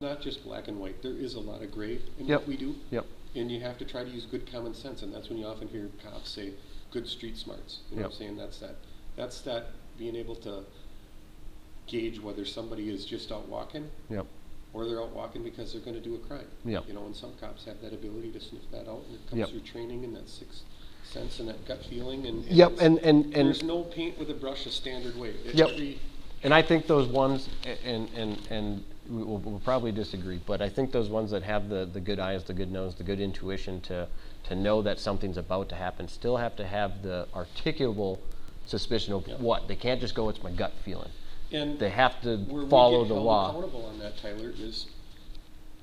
not just black and white. There is a lot of gray in Yep. what we do. Yep. And you have to try to use good common sense, and that's when you often hear cops say, good street smarts. You know what I'm saying? That's that being able to gauge whether somebody is just out walking, Yep. or they're out walking because they're going to do a crime. Yep. You know, and some cops have that ability to sniff that out, and it comes Yep. through training and that sixth sense and that gut feeling. And Yep. it's- And there's no paint with a brush a standard way. Yep. And I think those ones, and we'll probably disagree, but I think those ones that have the good eyes, the good nose, the good intuition to know that something's about to happen still have to have the articulable suspicion of what. They can't just go, it's my gut feeling. And they have to where follow we get the held law. accountable on that, Tyler, is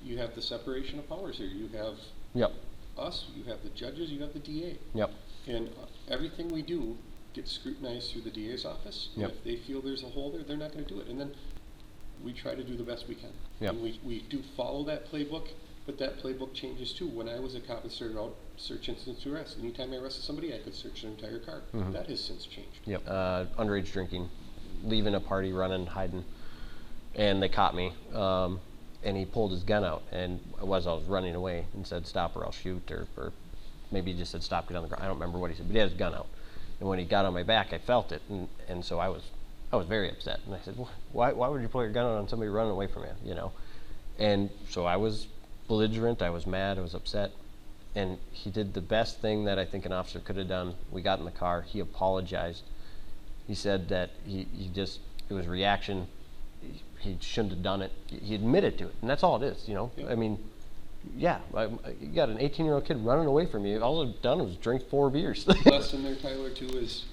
you have the separation of powers here. You have Yep. us, you have the judges, you have the DA. Yep. And everything we do gets scrutinized through the DA's office. Yep. If they feel there's a hole there, they're not going to do it. And then we try to do the best we can. Yep. And we do follow that playbook, but that playbook changes too. When I was a cop and started out, search instance to arrest. Anytime I arrested somebody, I could search their entire car. Mhm. That has since changed. Yep. Underage drinking, leaving a party, running, hiding, and they caught me. And he pulled his gun out, and I was running away, and said, "Stop or I'll shoot," or maybe he just said, "Stop, get on the ground." I don't remember what he said, but he had his gun out. And when he got on my back, I felt it, and so I was very upset. And I said, "Why would you pull your gun out on somebody running away from you?" You know. And so I was belligerent. I was mad. I was upset. And he did the best thing that I think an officer could have done. We got in the car. He apologized. He said that it was reaction. He shouldn't have done it. He admitted to it, and that's all it is, you know. Yep. I mean, yeah, you got an 18-year-old kid running away from you. All I've done was drink 4 beers. Lesson there, Tyler, too, is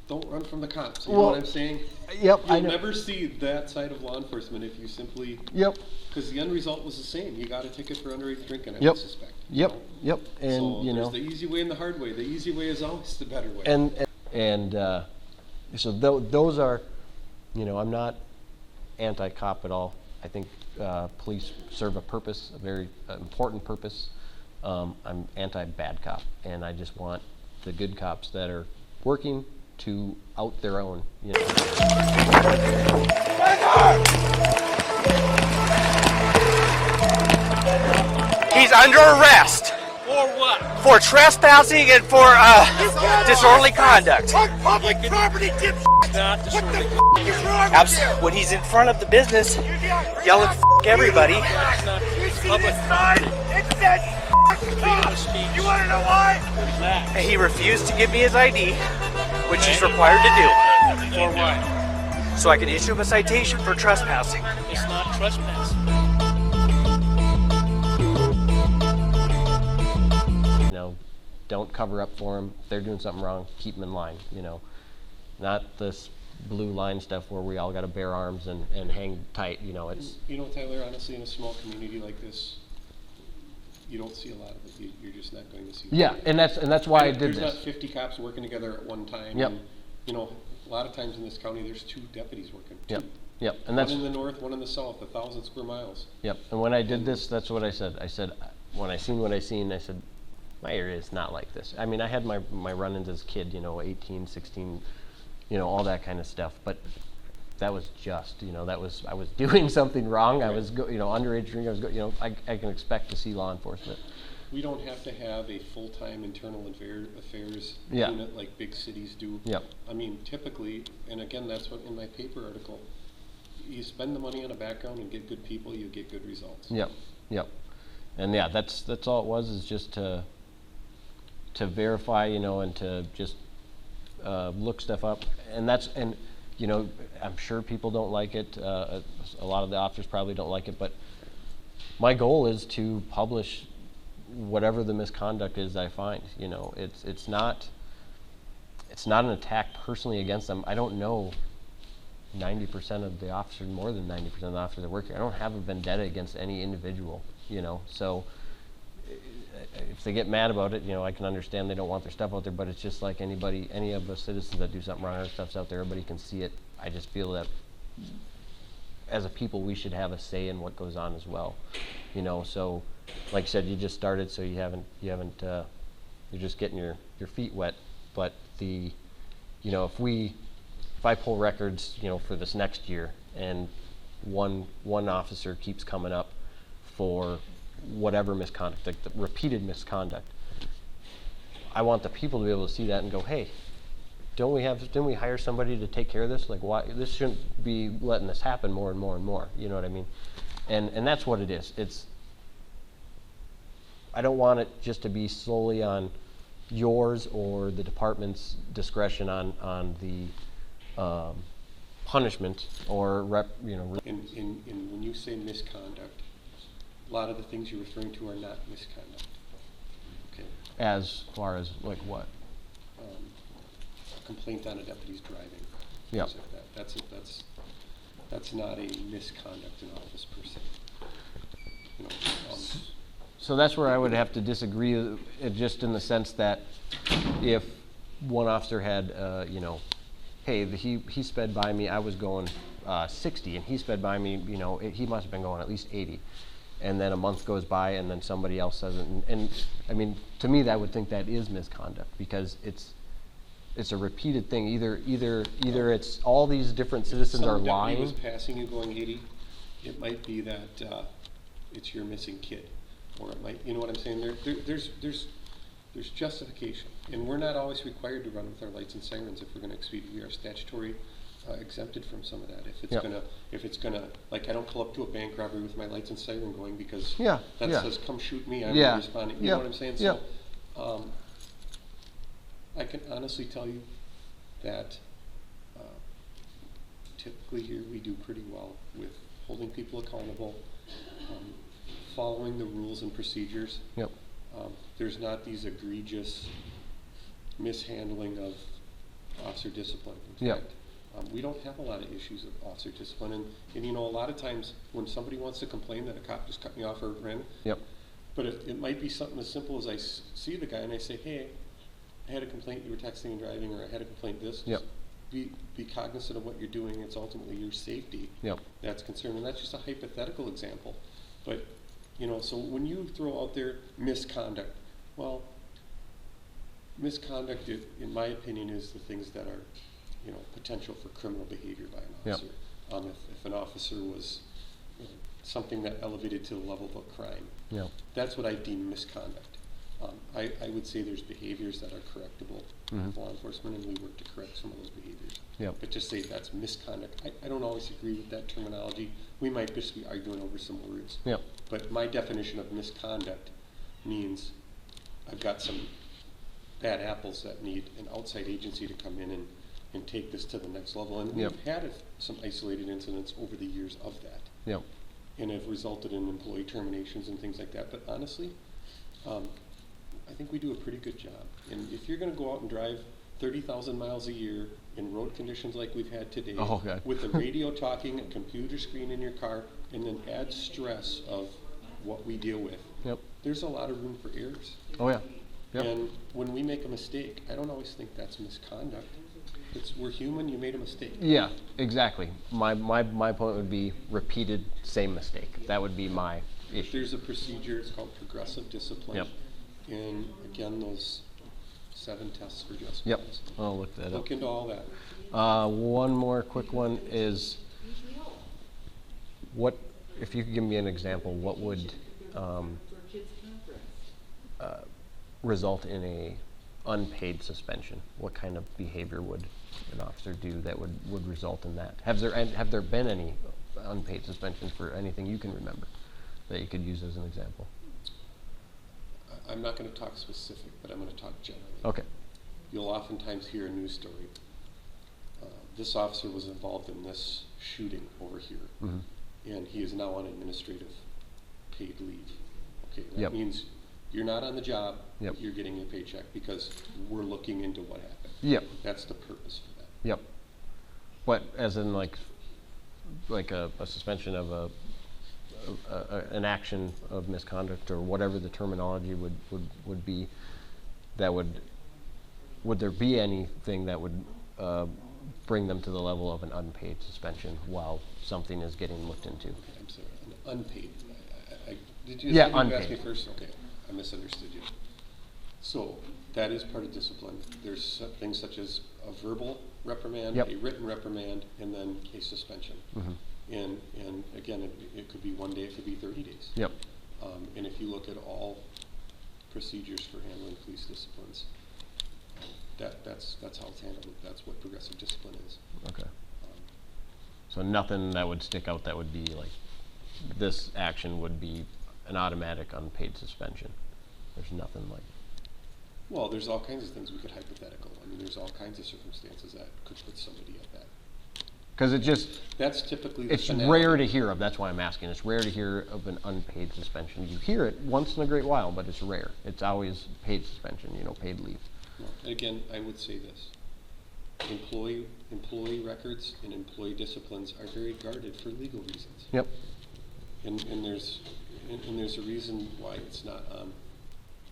don't run from the cops. You know Well, what I'm saying? Yep, I You'll know. never see that side of law enforcement if you simply. Yep. Because the end result was the same. You got a ticket for underage drinking, I Yep. would suspect. Yep. You know? Yep. And so you know. there's the easy way and the hard way. The easy way is always the better way. And so those are, you know, I'm not anti-cop at all. I think police serve a purpose, a very important purpose. I'm anti-bad cop, and I just want the good cops that are working to out their own, you know. He's under arrest. For what? For trespassing and for disorderly conduct. Public property, dipshit! Not disorderly. What is wrong with you? When he's in front of the business, yelling everybody. That's not public Sign, it says speech. You want to know why? That. And he refused to give me his ID, which he's required to do. For what? So I can issue him a citation for trespassing. It's not trespassing. You know, don't cover up for them. If they're doing something wrong, keep them in line, you know. Not this blue line stuff where we all got to bear arms and hang tight, you know. It's. You know, Tyler, honestly, in a small community like this, you don't see a lot of it. You're just not going to see it. Yeah, and that's why I did There's this. not 50 cops working together at one time. Yep. And, you know, a lot of times in this county, there's 2 deputies working. Yep. Two. Yep. And One that's. in the north, one in the south, 1,000 square miles. Yep. And when I did this, that's what I said. I said, when I seen what I seen, I said, my area is not like this. I mean, I had my run-ins as a kid, you know, 18, 16, you know, all that kind of stuff. But that was just, you know, I was doing something wrong. I was, you know, underage drinking. You know, I can expect to see law enforcement. We don't have to have a full-time internal affairs Yeah. unit like big cities do. Yep. I mean, typically, and again, that's what in my paper article, you spend the money on a background and get good people, you get good results. Yep. Yep. And yeah, that's all it was, is just to verify, you know, and to just look stuff up. And you know, I'm sure people don't like it. A lot of the officers probably don't like it, but my goal is to publish whatever the misconduct is I find. You know, it's not an attack personally against them. I don't know 90% of the officers, more than 90% of the officers that work here. I don't have a vendetta against any individual, you know. So if they get mad about it, you know, I can understand they don't want their stuff out there, but it's just like any of us citizens that do something wrong, our stuff's out there, everybody can see it. I just feel that as a people, we should have a say in what goes on as well, you know. So like I said, you just started, so you haven't you're just getting your feet wet. But you know, if I pull records, you know, for this next year, and one officer keeps coming up for whatever misconduct, like the repeated misconduct. I want the people to be able to see that and go, hey, didn't we hire somebody to take care of this? Like, why this shouldn't be letting this happen more and more and more. You know what I mean? And that's what it is. I don't want it just to be solely on yours or the department's discretion on the punishment or And when you say misconduct, a lot of the things you're referring to are not misconduct. Okay. As far as like what? A complaint on a deputy's driving. Yeah. Things like that. That's not a misconduct in office per se. You know, So that's where I would have to disagree, just in the sense that if one officer had, hey, he sped by me, I was going 60, and he sped by me, he must have been going at least 80. And then a month goes by, and then somebody else says it. And I mean, to me, I would think that is misconduct, because it's a repeated thing. Either it's all these different citizens are lying. If somebody was passing you going 80, it might be that it's your missing kid. Or it might, you know what I'm saying? There's justification, and we're not always required to run with our lights and sirens if we're going to exceed. We are statutory exempted from some of that. If it's gonna, like, I don't pull up to a bank robbery with my lights and siren going because that says come shoot me. I'm responding. You know what I'm saying? So, I can honestly tell you that typically here we do pretty well with holding people accountable. Following the rules and procedures. Yep. There's not these egregious mishandling of officer discipline. In fact, we don't have a lot of issues of officer discipline, and a lot of times when somebody wants to complain that a cop just cut me off or ran, but it might be something as simple as I see the guy and I say, hey, I had a complaint, you were texting and driving, or I had a complaint this. Be cognizant of what you're doing. It's ultimately your safety that's concerned, and that's just a hypothetical example. But so when you throw out there misconduct, well, misconduct, in my opinion, is the things that are, potential for criminal behavior by an officer. If an officer was something that elevated to the level of a crime, that's what I deem misconduct. I would say there's behaviors that are correctable with law enforcement, and we work to correct some of those behaviors. But just say that's misconduct, I don't always agree with that terminology. We might just be arguing over some words. But my definition of misconduct means I've got some bad apples that need an outside agency to come in and take this to the next level. And we've had some isolated incidents over the years of that. And have resulted in employee terminations and things like that. But honestly, I think we do a pretty good job. And if you're going to go out and drive 30,000 miles a year in road conditions like we've had today, with the radio talking, a computer screen in your car, and then add stress of what we deal with, there's a lot of room for errors. And when we make a mistake, I don't always think that's misconduct. We're human, you made a mistake. Yeah, exactly. My point would be repeated same mistake. That would be my issue. There's a procedure, it's called progressive discipline. And again, those 7 tests for justice. I'll look that up. Look into all that. One more quick one is, if you could give me an example, what would result in a unpaid suspension? What kind of behavior would an officer do that would result in that? Have there been any unpaid suspensions for anything you can remember that you could use as an example? I'm not going to talk specific, but I'm going to talk generally. Okay. You'll oftentimes hear a news story. This officer was involved in this shooting over here, and he is now on administrative paid leave. Okay, that means you're not on the job, but you're getting a paycheck because we're looking into what happened. That's the purpose for that. But as in like a suspension of an action of misconduct or whatever the terminology would be, that would there be anything that would bring them to the level of an unpaid suspension while something is getting looked into? Okay, I'm sorry, an unpaid. Did you unpaid. ask me first? Okay, I misunderstood you. So that is part of discipline. There's things such as a verbal reprimand, a written reprimand, and then a suspension. And again, it could be 1 day, it could be 30 days. Yep. And if you look at all procedures for handling police disciplines, that's how it's handled. That's what progressive discipline is. Okay. So nothing that would stick out that would be like, this action would be an automatic unpaid suspension. There's nothing like. Well, there's all kinds of things we could hypothetical. I mean, there's all kinds of circumstances that could put somebody at that. Because it just, That's typically the it's finality. rare to hear of. That's why I'm asking. It's rare to hear of an unpaid suspension. You hear it once in a great while, but it's rare. It's always paid suspension, paid leave. No. And again, I would say this. Employee records and employee disciplines are very guarded for legal reasons. Yep. And there's a reason why it's not on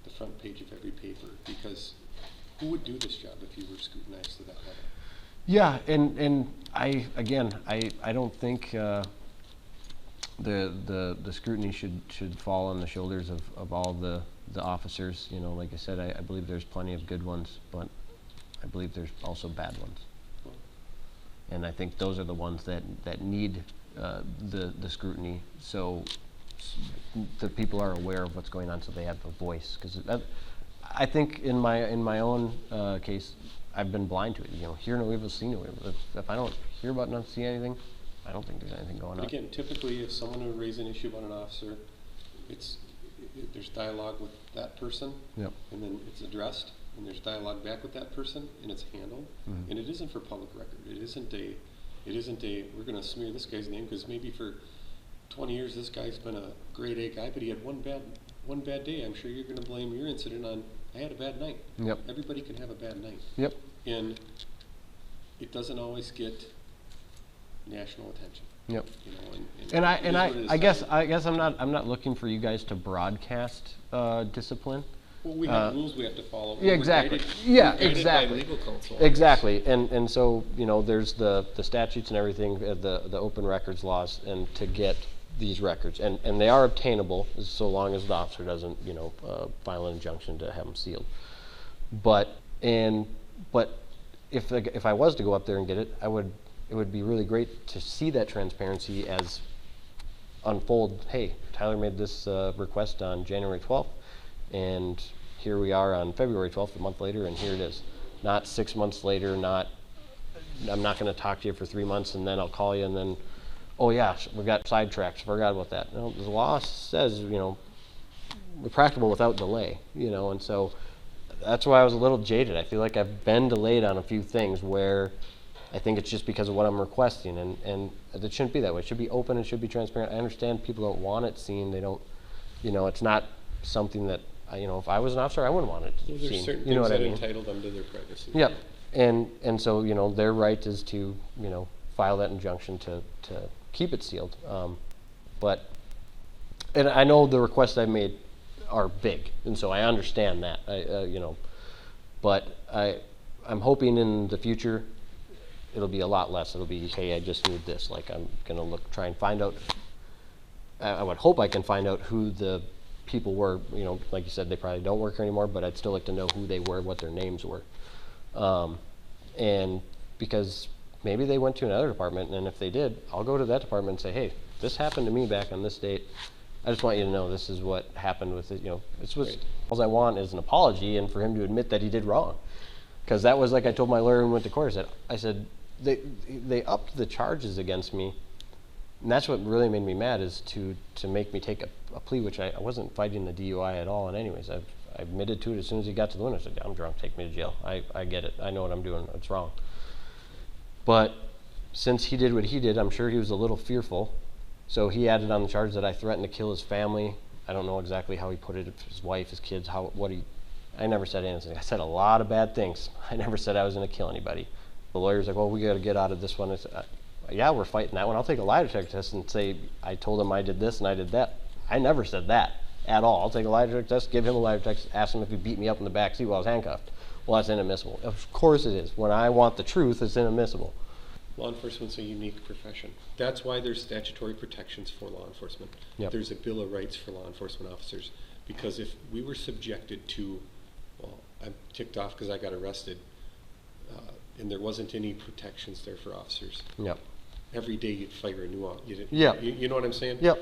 the front page of every paper, because who would do this job if you were scrutinized to that level? Yeah, and I don't think the scrutiny should fall on the shoulders of all the officers. Like I said, I believe there's plenty of good ones, but I believe there's also bad ones. And I think those are the ones that need the scrutiny, so the people are aware of what's going on, so they have a voice. Because I think in my own case, I've been blind to it. Hear no evil, see no evil. If I don't hear about, not see anything, I don't think there's anything going on. Again, typically, if someone would raise an issue about an officer, there's dialogue with that person, Yep. and then it's addressed, and there's dialogue back with that person, and it's handled. Mm-hmm. And it isn't for public record. It isn't a we're going to smear this guy's name because maybe for 20 years this guy's been a grade A guy, but he had one bad day. I'm sure you're going to blame your incident on, I had a bad night. Yep. Everybody can have a bad night. Yep. And it doesn't always get national attention. Yep. And I guess I'm not looking for you guys to broadcast discipline. Well, we have rules we have to follow. Yeah, exactly. We're guided by legal counsel. Exactly. And so there's the statutes and everything, the open records laws, and to get these records, and they are obtainable so long as the officer doesn't file an injunction to have them sealed. But if I was to go up there and get it, it would be really great to see that transparency as unfold. Hey, Tyler made this request on January 12th, and here we are on February 12th, a month later, and here it is. Not 6 months later, I'm not going to talk to you for 3 months, and then I'll call you, and then, oh yeah, we got sidetracked, forgot about that. No, the law says, we're practicable without delay, and so that's why I was a little jaded. I feel like I've been delayed on a few things where I think it's just because of what I'm requesting, and it shouldn't be that way. It should be open, it should be transparent. I understand people don't want it seen, they don't, it's not something that, if I was an officer, I wouldn't want it Well, there's seen. certain You know things what I that mean? entitle them to their privacy. Yep. And so, their right is to, file that injunction to keep it sealed. And I know the requests I've made are big, and so I understand that. But I'm hoping in the future it'll be a lot less. It'll be, hey, I just need this. Like, I'm gonna try and find out. I would hope I can find out who the people were. Like you said, they probably don't work here anymore, but I'd still like to know who they were, what their names were. And because maybe they went to another department, and if they did, I'll go to that department and say, hey, this happened to me back on this date. I just want you to know this is what happened with it. This was, Right. all I want is an apology and for him to admit that he did wrong. Because that was, like I told my lawyer when we went to court, I said they upped the charges against me, and that's what really made me mad, is to make me take a plea, which I wasn't fighting the DUI at all. And anyways, I admitted to it as soon as he got to the window. I said, I'm drunk, take me to jail. I get it. I know what I'm doing. It's wrong. But since he did what he did, I'm sure he was a little fearful. So he added on the charge that I threatened to kill his family. I don't know exactly how he put it, his wife, his kids, I never said anything. I said a lot of bad things. I never said I was going to kill anybody. The lawyer's like, well, we got to get out of this one. I said, yeah, we're fighting that one. I'll take a lie detector test and say I told him I did this and I did that. I never said that at all. I'll take a lie detector test, give him a lie detector test, ask him if he beat me up in the back seat while I was handcuffed. Well, that's inadmissible. Of course it is. When I want the truth, it's inadmissible. Law enforcement's a unique profession. That's why there's statutory protections for law enforcement. Yep. There's a Bill of Rights for law enforcement officers. Because if we were subjected to, well, I'm ticked off because I got arrested, and there wasn't any protections there for officers. Yep. every day you'd fire a new, you Yeah. you know what I'm saying? Yep.